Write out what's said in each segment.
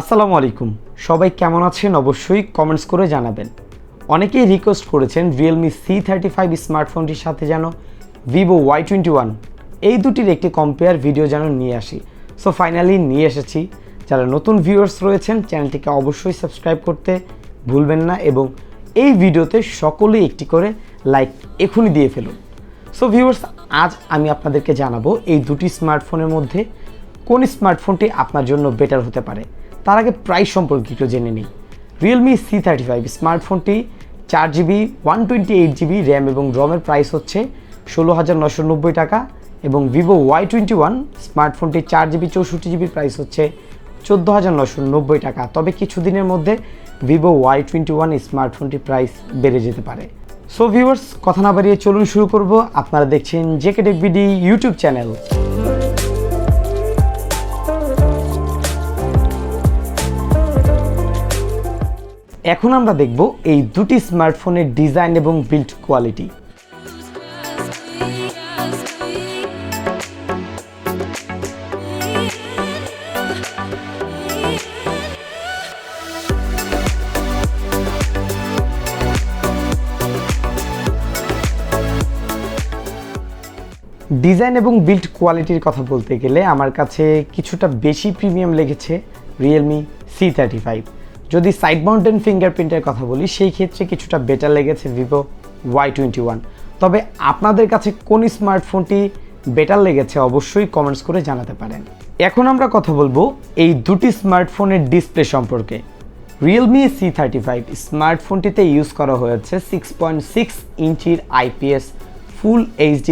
আসসালামু আলাইকুম, সবাই কেমন আছেন অবশ্যই কমেন্টস করে জানাবেন। অনেকেই রিকোয়েস্ট করেছেন Realme C35 স্মার্টফোনটির সাথে যেন Vivo Y21 এই দুটির একটি কম্পেয়ার ভিডিও যেন নিয়ে আসি। সো ফাইনালি নিয়ে এসেছি। যারা নতুন ভিউয়ার্স রয়েছেন চ্যানেলটিকে অবশ্যই সাবস্ক্রাইব করতে ভুলবেন না এবং এই ভিডিওতে সকলেই একটি করে লাইক এখনই দিয়ে ফেলুন। সো ভিউয়ার্স, আজ আমি আপনাদেরকে জানাবো এই দুটি স্মার্টফোনের মধ্যে কোন স্মার্টফোনটি আপনার জন্য বেটার হতে পারে। তার আগে প্রাইস সম্পর্কে একটু জেনে নিই। Realme C35 স্মার্টফোনটি 4GB 128GB RAM এবং রমের প্রাইস হচ্ছে 16,990 টাকা এবং Vivo Y21 স্মার্টফোনটি 4GB 64GB price হচ্ছে 14,990 টাকা। তবে কিছুদিনের মধ্যে Vivo Y21 স্মার্টফোনটি প্রাইস বেড়ে যেতে পারে। সো ভিউয়ার্স, কথা না বাড়িয়ে চলুন শুরু করব। আপনারা দেখছেন JKTechBD ইউটিউব চ্যানেল। এখন আমরা দেখব এই দুটি স্মার্টফোনের ডিজাইন এবং বিল্ড কোয়ালিটি। ডিজাইন এবং বিল্ড কোয়ালিটির কথা বলতে গেলে আমার কাছে কিছুটা বেশি প্রিমিয়াম লেগেছে Realme C35। যদি সাইড মাউন্টেন ফিঙ্গারপ্রিন্টের কথা বলি সেই ক্ষেত্রে কিছুটা বেটার লেগেছে Vivo Y21। তবে আপনাদের কাছে কোন স্মার্টফোনটি বেটার লেগেছে অবশ্যই কমেন্টস করে জানাতে পারেন। এখন আমরা কথা বলবো এই দুটি স্মার্টফোনের ডিসপ্লে সম্পর্কে। Realme C35 স্মার্টফোনটিতে ইউজ করা হয়েছে 6.6 ইঞ্চির IPS ফুল HD+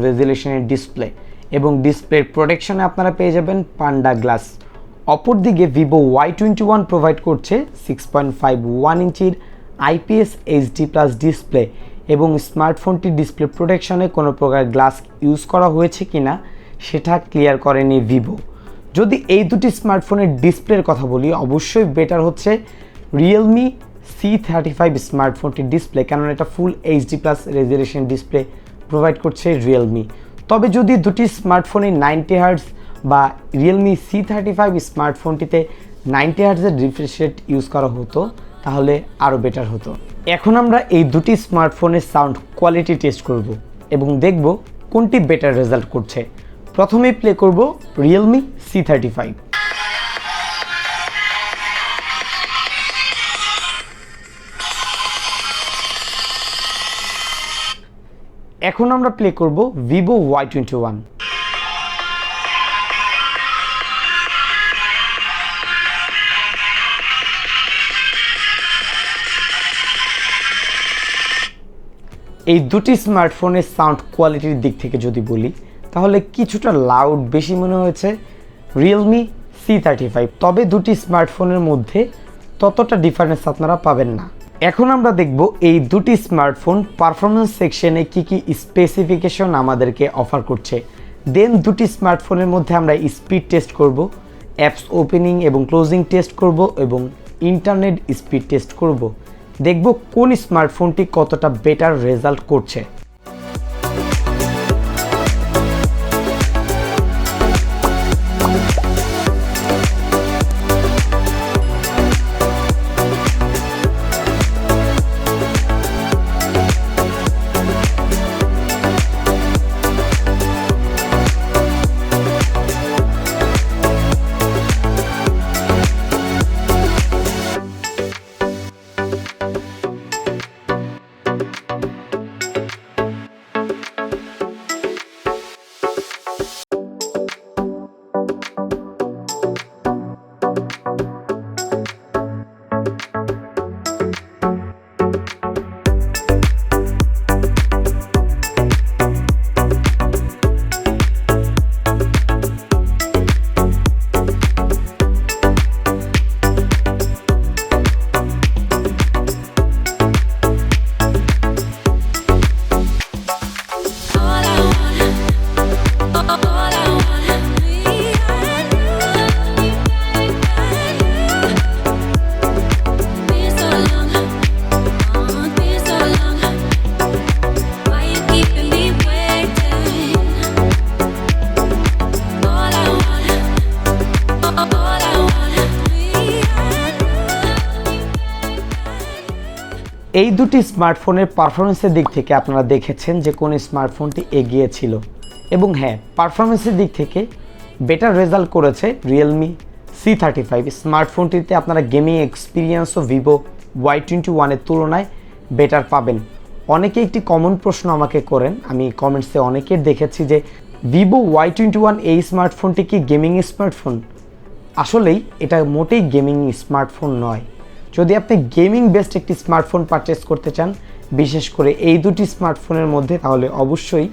রেজুলেশনের ডিসপ্লে এবং ডিসপ্লের প্রোটেকশনে আপনারা পেয়ে যাবেন পান্ডা গ্লাস। অপরদিকে Vivo Y21 প্রোভাইড করছে 6.51 ইঞ্চির IPS HD+ ডিসপ্লে এবং স্মার্টফোনটির ডিসপ্লে প্রোটেকশনে কোনো প্রকার গ্লাস ইউজ করা হয়েছে কিনা সেটা ক্লিয়ার করেনি ভিভো। যদি এই দুটি স্মার্টফোনের ডিসপ্লের কথা বলি অবশ্যই বেটার হচ্ছে Realme C35 স্মার্টফোনটির ডিসপ্লে, কারণ এটা ফুল HD+ রেজুলেশন ডিসপ্লে প্রোভাইড করছে Realme। তবে যদি দুটি স্মার্টফোনে 90Hz বা Realme C35 স্মার্টফোনটিতে 90Hz refresh rate use করা হতো তাহলে আরও বেটার হতো। এখন আমরা এই দুটি স্মার্টফোনের সাউন্ড কোয়ালিটি টেস্ট করব এবং দেখব কোনটি বেটার রেজাল্ট করছে। প্রথমেই প্লে করব Realme C35। এখন আমরা প্লে করব Vivo Y21। এই দুটি স্মার্টফোনের সাউন্ড কোয়ালিটির দিক থেকে যদি বলি তাহলে কিছুটা লাউড বেশি মনে হয়েছে Realme C35। তবে দুটি স্মার্টফোনের মধ্যে ততটা ডিফারেন্স আপনারা পাবেন না। এখন আমরা দেখব এই দুটি স্মার্টফোন পারফরমেন্স সেকশনে কি কি স্পেসিফিকেশন আমাদেরকে অফার করছে। দেন দুটি স্মার্টফোনের মধ্যে আমরা স্পিড টেস্ট করব, অ্যাপস ওপেনিং এবং ক্লোজিং টেস্ট করব এবং ইন্টারনেট স্পিড টেস্ট করব। দেখব কোন স্মার্টফোনটি কতটা বেটার রেজাল্ট করছে। এই দুটি স্মার্টফোনের পারফরমেন্সের দিক থেকে আপনারা দেখেছেন যে কোন স্মার্টফোনটি এগিয়ে ছিল, এবং হ্যাঁ, পারফরমেন্সের দিক থেকে বেটার রেজাল্ট করেছে Realme C35। স্মার্টফোনটিতে আপনারা গেমিং এক্সপিরিয়েন্সও Vivo Y21 এর তুলনায় বেটার পাবেন। অনেকে একটি কমন প্রশ্ন আমাকে করেন, আমি কমেন্টসে অনেকের দেখেছি যে Vivo Y21 এই স্মার্টফোনটি কি গেমিং স্মার্টফোন? আসলেই এটা মোটেই গেমিং স্মার্টফোন নয়। যদি আপনি গেমিং বেসড একটি স্মার্টফোন পারচেস করতে চান, বিশেষ করে এই দুটি স্মার্টফোনের মধ্যে, তাহলে অবশ্যই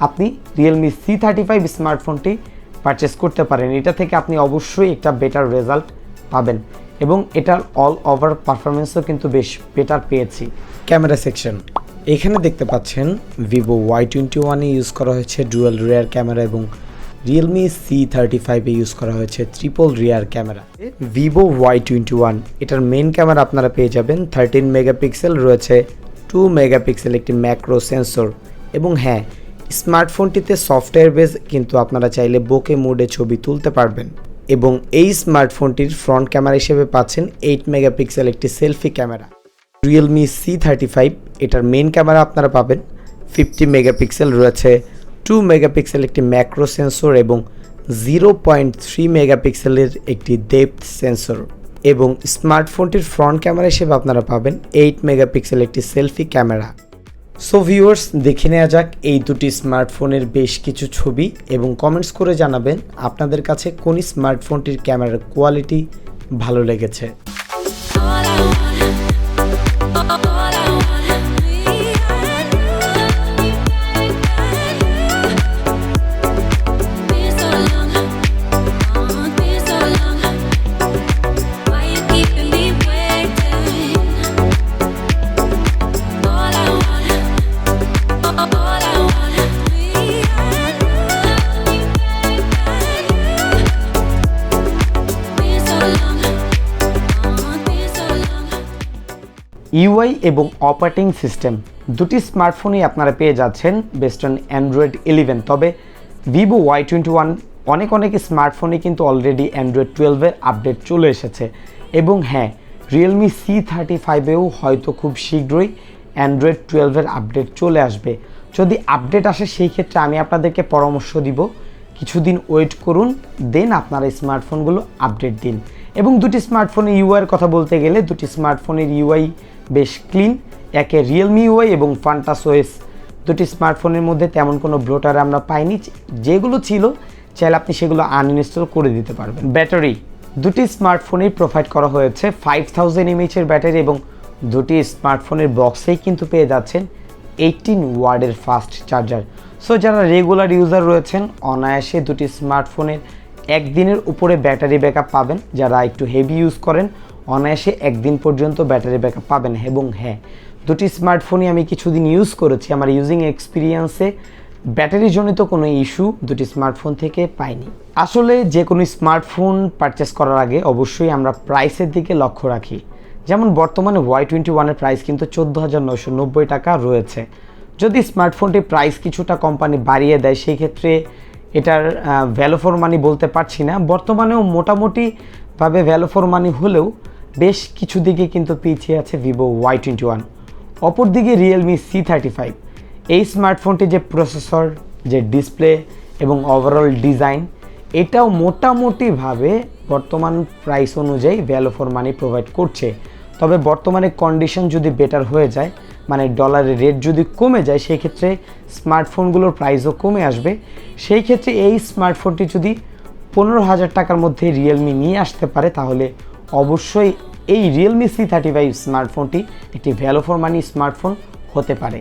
আপনি Realme C35 স্মার্টফোনটি পারচেস করতে পারেন। এটা থেকে আপনি অবশ্যই একটা বেটার রেজাল্ট পাবেন, এবং এটার অল ওভার পারফরমেন্সও কিন্তু বেশ বেটার পেয়েছি। ক্যামেরা সেকশন, এখানে দেখতে পাচ্ছেন Vivo Y21 ইউজ করা হয়েছে ডুয়াল রিয়ার ক্যামেরা, এবং Realme C35 ইউজ করা হয়েছে triple rear camera. Vivo Y21 এটার মেইন ক্যামেরা আপনারা পেয়ে যাবেন 13 মেগাপিক্সেল, রয়েছে 2 মেগাপিক্সেল একটি ম্যাক্রো সেন্সর, এবং হ্যাঁ, স্মার্টফোনটিতে সফটওয়্যার বেস, কিন্তু আপনারা চাইলে বোকে মোডে ছবি তুলতে পারবেন। এবং এই স্মার্টফোনটির ফ্রন্ট ক্যামেরা হিসেবে পাচ্ছেন 8 মেগাপিক্সেল একটি সেলফি ক্যামেরা। Realme C35 এটার মেইন ক্যামেরা আপনারা পাবেন 50 মেগাপিক্সেল, রয়েছে 2 মেগাপিক্সেল একটি ম্যাক্রো সেন্সর এবং 0.3 মেগাপিক্সেলের একটি ডেপথ সেন্সর। এবং স্মার্টফোনটির ফ্রন্ট ক্যামেরা হিসেবে আপনারা পাবেন 8 মেগাপিক্সেল একটি সেলফি ক্যামেরা। সো ভিউয়ার্স, দেখে নেওয়া যাক এই দুটি স্মার্টফোনের বেশ কিছু ছবি, এবং কমেন্টস করে জানাবেন আপনাদের কাছে কোন স্মার্টফোনটির ক্যামেরার কোয়ালিটি ভালো লেগেছে। ইউআই এবং অপারেটিং সিস্টেম দুটি স্মার্টফোনই আপনারা পেয়ে যাচ্ছেন বেসড অন Android 11, তবে Vivo Y21 অনেক স্মার্টফোনে কিন্তু অলরেডি Android 12 এর আপডেট চলে এসেছে, এবং হ্যাঁ, Realme C35এও হয়তো খুব শীঘ্রই Android 12 এর আপডেট চলে আসবে। যদি আপডেট আসে, সেই ক্ষেত্রে আমি আপনাদেরকে পরামর্শ দিব কিছুদিন ওয়েট করুন, দেন আপনারা স্মার্টফোনগুলো আপডেট দিন। এবং দুটি স্মার্টফোনের ইউআইয়ের কথা বলতে গেলে, দুটি স্মার্টফোনের ইউআই বেশ ক্লিন। একে Realme UI এবং Fantas OS, দুটি স্মার্টফোনের মধ্যে তেমন কোনো ব্লোটার আমরা পাইনি, যেগুলো ছিল চাইলে আপনি সেগুলো আনইনস্টল করে দিতে পারবেন। ব্যাটারি, দুটি স্মার্টফোনেই প্রোভাইড করা হয়েছে 5000 mAh এর ব্যাটারি, এবং দুটি স্মার্টফোনের বক্সেই কিন্তু পেয়ে যাচ্ছেন 18 ওয়াটের ফাস্ট চার্জার। সো যারা রেগুলার ইউজার রয়েছেন, অনায়াসে দুটি স্মার্টফোনের একদিনের উপরে ব্যাটারি ব্যাকআপ পাবেন। যারা একটু হেভি ইউজ করেন, অনায়াসে একদিন পর্যন্ত ব্যাটারি ব্যাকআপ পাবেন। এবং হ্যাঁ, দুটি স্মার্টফোনই আমি কিছুদিন ইউজ করেছি, আমার ইউজিং এক্সপিরিয়েন্সে ব্যাটারিজনিত কোনো ইস্যু দুটি স্মার্টফোন থেকে পাইনি। আসলে যে কোনো স্মার্টফোন পারচেস করার আগে অবশ্যই আমরা প্রাইসের দিকে লক্ষ্য রাখি। যেমন বর্তমানে Y21 এর প্রাইস কিন্তু 14,990 টাকা রয়েছে। যদি স্মার্টফোনটির প্রাইস কিছুটা কোম্পানি বাড়িয়ে দেয়, সেই ক্ষেত্রে এটার ভ্যালু ফর মানি বলতে পারছি না। বর্তমানেও মোটামুটিভাবে ভ্যালু ফর মানি হলেও বেশ কিছু দিকে কিন্তু পিছিয়ে আছে Vivo Y21। অপরদিকে Realme C35, এই স্মার্টফোনটি যে প্রসেসর, যে ডিসপ্লে এবং ওভারঅল ডিজাইন, এটাও মোটামুটিভাবে বর্তমান প্রাইস অনুযায়ী ভ্যালু ফর মানি প্রোভাইড করছে। তবে বর্তমানে কন্ডিশন যদি বেটার হয়ে যায়, মানে ডলারের রেট যদি কমে যায়, সেই ক্ষেত্রে স্মার্টফোনগুলোর প্রাইসও কমে আসবে। সেই ক্ষেত্রে এই স্মার্টফোনটি যদি 15,000 টাকার মধ্যে Realme নিয়ে আসতে পারে, তাহলে অবশ্যই এই Realme C35 স্মার্টফোনটি একটি ভ্যালু ফর মানি স্মার্টফোন হতে পারে।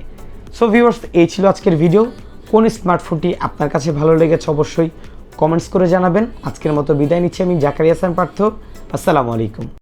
সো ভিউয়ার্স, এই ছিল আজকের ভিডিও। কোন স্মার্টফোনটি আপনার কাছে ভালো লেগেছে অবশ্যই কমেন্টস করে জানাবেন। আজকের মতো বিদায় নিচ্ছি আমি, জাকারিয়া হাসান পার্থ। আসসালামু আলাইকুম।